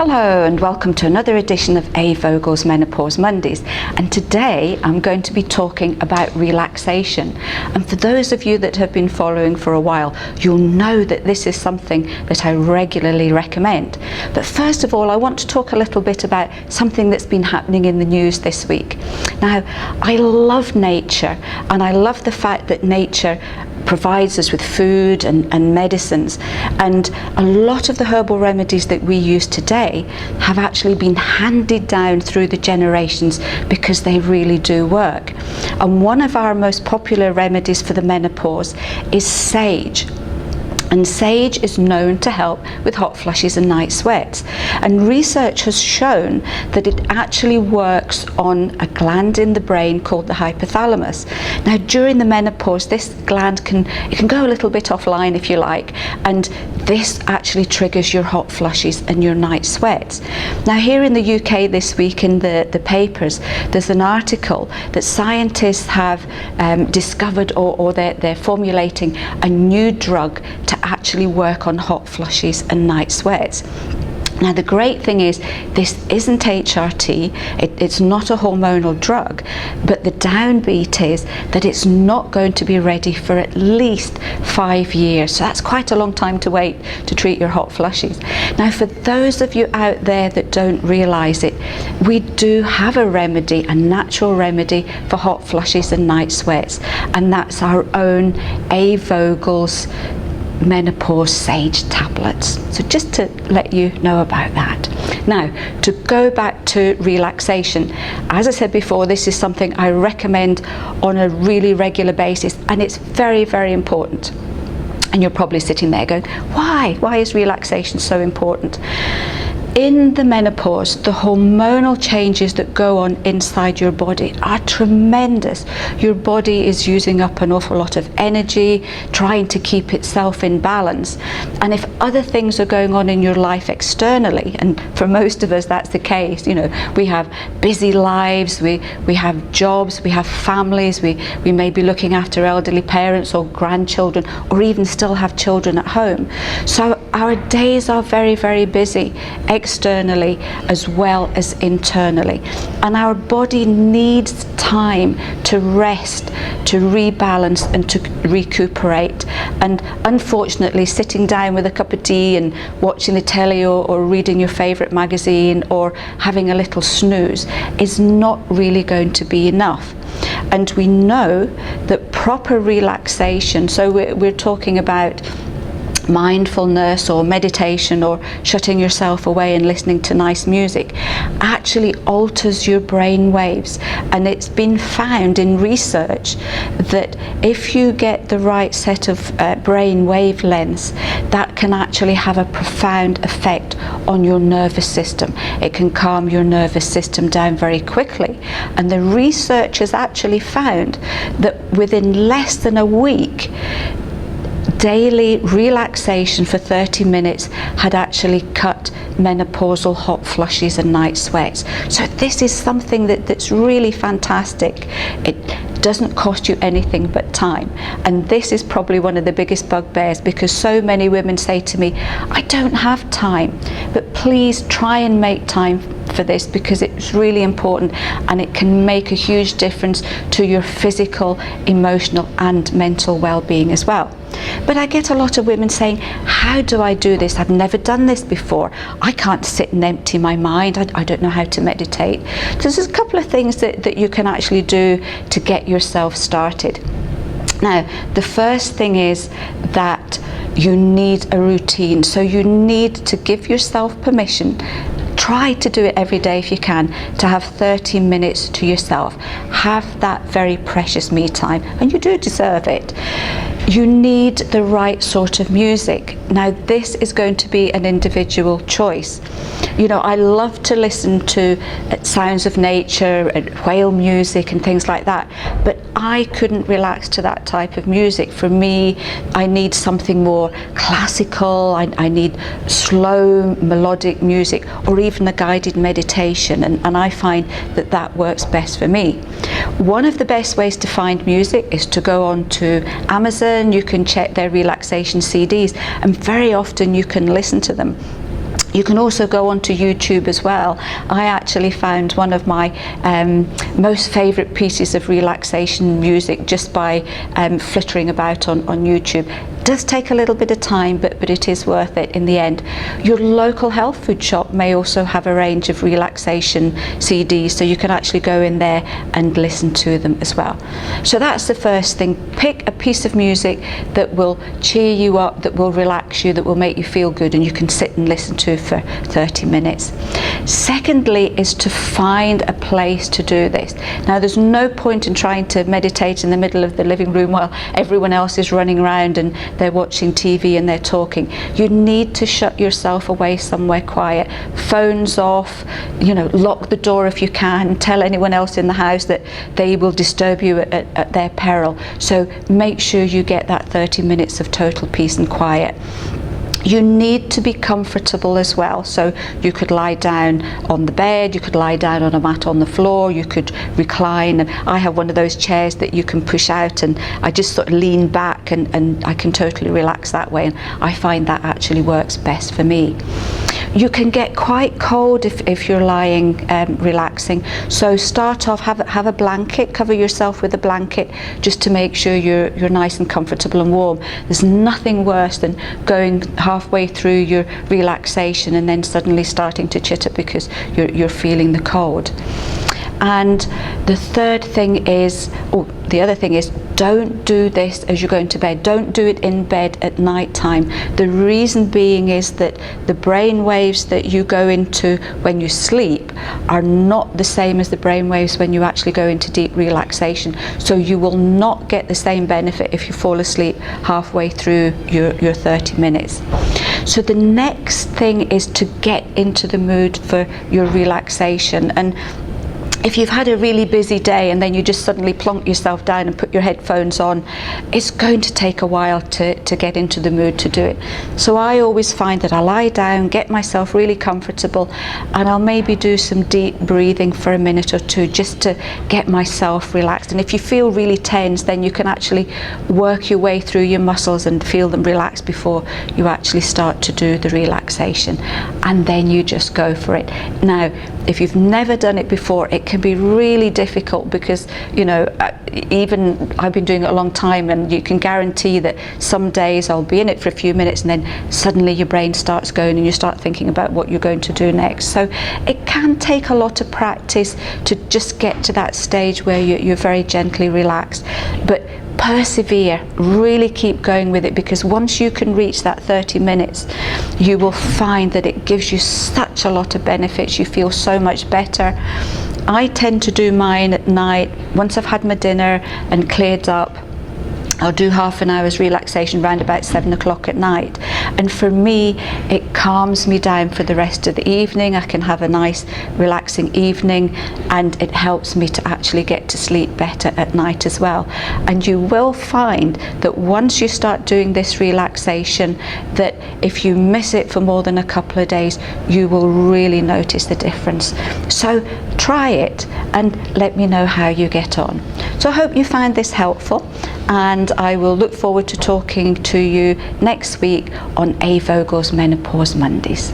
Hello and welcome to another edition of A. Vogel's Menopause Mondays, and today I'm going to be talking about relaxation. And for those of you that have been following for a while, you'll know that this is something that I regularly recommend. But first of all, I want to talk a little bit about something that's been happening in the news this week. Now, I love nature, and I love the fact that nature provides us with food and medicines, and a lot of the herbal remedies that we use today have actually been handed down through the generations because they really do work. And one of our most popular remedies for the menopause is sage. And sage is known to help with hot flushes and night sweats. And research has shown that it actually works on a gland in the brain called the hypothalamus. Now, during the menopause, this gland can go a little bit offline, if you like, and this actually triggers your hot flushes and your night sweats. Now, here in the UK this week in the papers, there's an article that scientists have discovered, or they're formulating a new drug to actually work on hot flushes and night sweats. Now, the great thing is this isn't HRT, it's not a hormonal drug, but the downbeat is that it's not going to be ready for at least 5 years. So that's quite a long time to wait to treat your hot flushes. Now, for those of you out there that don't realise it, we do have a remedy, a natural remedy for hot flushes and night sweats, and that's our own A. Vogel's menopause sage tablets. So just to let you know about that. Now, to go back to relaxation, as I said before, this is something I recommend on a really regular basis, and it's very, very important. And you're probably sitting there going, why is relaxation so important? In the menopause, the hormonal changes that go on inside your body are tremendous. Your body is using up an awful lot of energy, trying to keep itself in balance. And if other things are going on in your life externally, and for most of us that's the case, you know, we have busy lives, we have jobs, we have families, we may be looking after elderly parents or grandchildren, or even still have children at home. So our days are very, very busy, externally as well as internally, and our body needs time to rest, to rebalance and to recuperate. And unfortunately, sitting down with a cup of tea and watching the telly or reading your favourite magazine or having a little snooze is not really going to be enough. And we know that proper relaxation, so we're talking about mindfulness or meditation or shutting yourself away and listening to nice music, actually alters your brain waves. And it's been found in research that if you get the right set of brain wavelengths, that can actually have a profound effect on your nervous system. It can calm your nervous system down very quickly. And the research has actually found that within less than a week, daily relaxation for 30 minutes had actually cut menopausal hot flushes and night sweats. So this is something that's really fantastic. It doesn't cost you anything but time, and this is probably one of the biggest bugbears, because so many women say to me, I don't have time. But please try and make time for this, because it's really important and it can make a huge difference to your physical, emotional and mental well-being as well. But I get a lot of women saying, how do I do this? I've never done this before. I can't sit and empty my mind. I don't know how to meditate. So there's a couple of things that you can actually do to get yourself started. Now, the first thing is that you need a routine. So you need to give yourself permission. Try to do it every day if you can, to have 30 minutes to yourself. Have that very precious me time, and you do deserve it. You need the right sort of music. Now, this is going to be an individual choice. You know, I love to listen to sounds of nature and whale music and things like that, but I couldn't relax to that type of music. For me, I need something more classical. I need slow melodic music, or even a guided meditation, and I find that works best for me. One of the best ways to find music is to go on to Amazon. You can check their relaxation CDs, and very often you can listen to them. You can also go onto YouTube as well. I actually found one of my most favourite pieces of relaxation music just by flittering about on YouTube. It does take a little bit of time, but it is worth it in the end. Your local health food shop may also have a range of relaxation CDs, so you can actually go in there and listen to them as well. So that's the first thing. Pick a piece of music that will cheer you up, that will relax you, that will make you feel good, and you can sit and listen to for 30 minutes. Secondly is to find a place to do this. Now, there's no point in trying to meditate in the middle of the living room while everyone else is running around and they're watching TV and they're talking. You need to shut yourself away somewhere quiet. Phones off, lock the door if you can, tell anyone else in the house that they will disturb you at their peril. So make sure you get that 30 minutes of total peace and quiet. You need to be comfortable as well, so you could lie down on the bed, you could lie down on a mat on the floor, you could recline. And I have one of those chairs that you can push out, and I just sort of lean back and I can totally relax that way, and I find that actually works best for me. You can get quite cold if you're lying relaxing, so start off, have a blanket, cover yourself with a blanket just to make sure you're nice and comfortable and warm. There's nothing worse than going halfway through your relaxation and then suddenly starting to chitter because you're feeling the cold. And the other thing is, don't do this as you're going to bed. Don't do it in bed at night time. The reason being is that the brain waves that you go into when you sleep are not the same as the brain waves when you actually go into deep relaxation. So you will not get the same benefit if you fall asleep halfway through your 30 minutes. So the next thing is to get into the mood for your relaxation. And if you've had a really busy day and then you just suddenly plonk yourself down and put your headphones on, it's going to take a while to get into the mood to do it. So I always find that I lie down, get myself really comfortable, and I'll maybe do some deep breathing for a minute or two just to get myself relaxed. And if you feel really tense, then you can actually work your way through your muscles and feel them relax before you actually start to do the relaxation. And then you just go for it. Now, if you've never done it before, it can be really difficult because, even I've been doing it a long time, and you can guarantee that some days I'll be in it for a few minutes and then suddenly your brain starts going and you start thinking about what you're going to do next. So it can take a lot of practice to just get to that stage where you're very gently relaxed. But persevere, really keep going with it, because once you can reach that 30 minutes, you will find that it gives you such a lot of benefits. You feel so much better. I tend to do mine at night. Once I've had my dinner and cleared up, I'll do half an hour's relaxation around about 7 o'clock at night. And for me, it calms me down for the rest of the evening. I can have a nice relaxing evening, and it helps me to actually get to sleep better at night as well. And you will find that once you start doing this relaxation, that if you miss it for more than a couple of days, you will really notice the difference. So try it and let me know how you get on. So I hope you find this helpful, and I will look forward to talking to you next week on A. Vogel's Menopause Mondays.